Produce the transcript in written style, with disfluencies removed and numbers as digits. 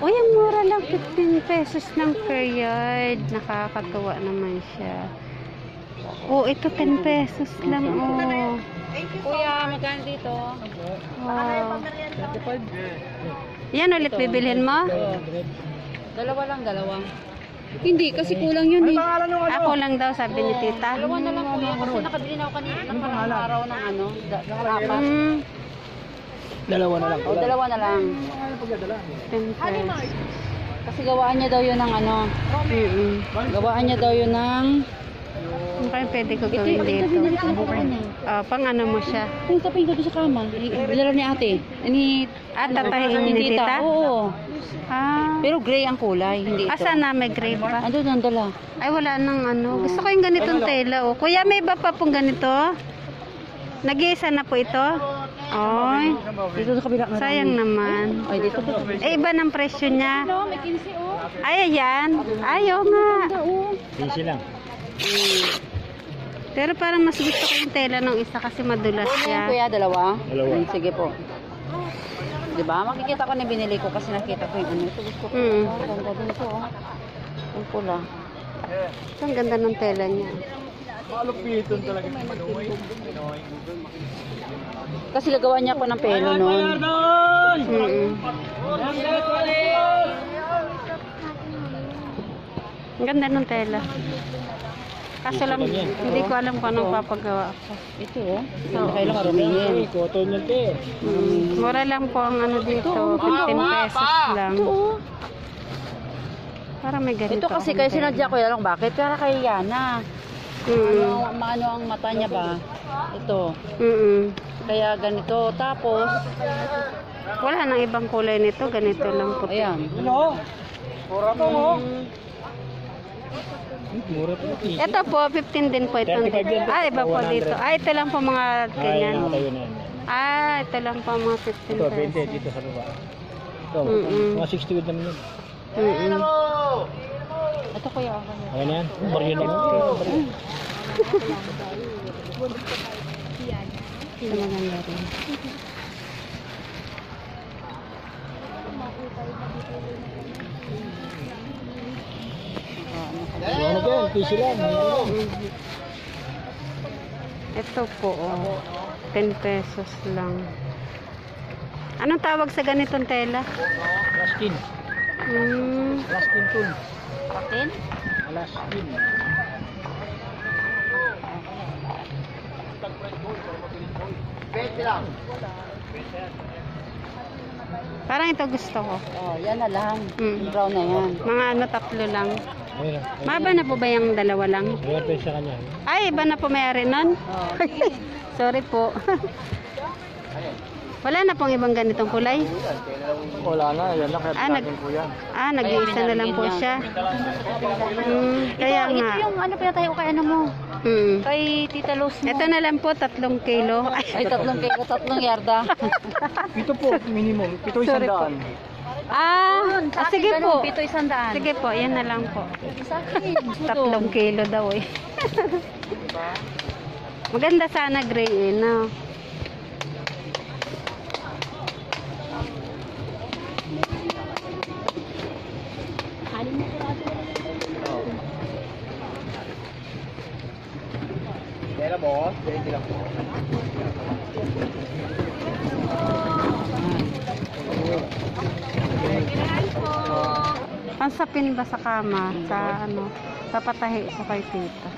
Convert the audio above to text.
Uy, ang mura lang. 15 pesos lang per yard. Nakakatuwa naman siya. Oh, ito 10 pesos lang. Oh. Kuya, magkano dito? Wow. Yan ulit bibilhin mo? Dalawa lang, dalawa. Hindi, kasi kulang yun eh. Ako lang daw, sabi ni tita. Dalawa na lang kuya, kasi nakabili na ako kanina ng parang araw ng ano, apat. Dalawa na lang. O, dalawa na lang. 10 pesos. Kasi gawaan niya daw yun ng ano. Gawaan niya daw yun ng... Ano kayo pwede ko gawin dito? Pang ano mo siya? Tapin ko doon sa kama. Bilala ni ate. Tatahin ni tita? Oo. Pero Ah. gray ang kulay, hindi ito. Asan na may grade pa? Ando nang dala. Ay, wala nang ano. Gusto ko yung ganitong tela. Oh. Kuya, may iba pa pong ganito? Nag-iisa na po ito? Oy. Dito sa kabila. Sayang naman. Ay, dito po. Iba ng presyo niya. No, may 15 oh. Ay, ayan. Ayaw nga. Easy lang. Pero parang mas gusto ko yung tela ng isa kasi madulas siya. Kuya, dalawa? Dalawa. Sige po. Diba? Makikita ko na binili ko kasi nakita ko yung ano. Ito gusto ko. Ang ganda din ito oh. Ang pula. Ang ganda ng tela niya. Malupiton talaga. Kasi gagawa niya pa ng pelo noon. Ang ganda ng tela. Kaso lang, hindi ko alam kung anong papagawa ko. Ito oh. Kailangan rumingin. Cotton yan te. Mura lang po ang ano dito, 15 pesos lang. Para may ganito. Ito kasi akong kayo tela. sinadya ko lang bakit? Para kay Yana. Maano ang mata niya ba? Ito. Kaya ganito. Tapos, Wala nang ibang kulay nito, ganito lang po. ayan. Ano? Mura po mo. Mura po. Ito po, 15 din po ito. 35 yan po. Iba po dito. Ito lang po mga ganyan. Tayo na yan. Ito lang po mga 15 Ito, 20 pesos. dito sa baba. Ito, mga 60 wood naman yun. Ito kuya ako. Ayan yan. Baryo na yun. Ito maganda rin. Ano ka yan? Piso lang. Ito po, 10 pesos lang. Anong tawag sa ganitong tela? Laskin. Laskin tool. Patin? Laskin. Parang ito gusto ko. Oh, yan na lang. Brown na yan. Mga ano, tatlo lang. Ayun lang. Maba na po ba yung dalawa lang? Ayun pa sa kanya. Ay, iba na po may-ari nun? Oh. Sorry po. Wala na pong ibang ganitong kulay? Wala na. Yan lang. Nag-iisa na lang po siya. Kaya nga. Ito yung ano pinatayo kay ano mo? Kay Tita Luz mo. Ito na lang po, 3 kilo. Ay, 3 kilo, 3 yarda. Ito po, minimum. Ito Sorry po. Sige po. Pito 100. Sige po, yan na lang po. Sa akin. 3 kilo daw eh. Maganda sana gray eh, no? Kaya boss, kaya lang po. Pansapin ba sa kama? Sa ano? Papatahi ko kay tita.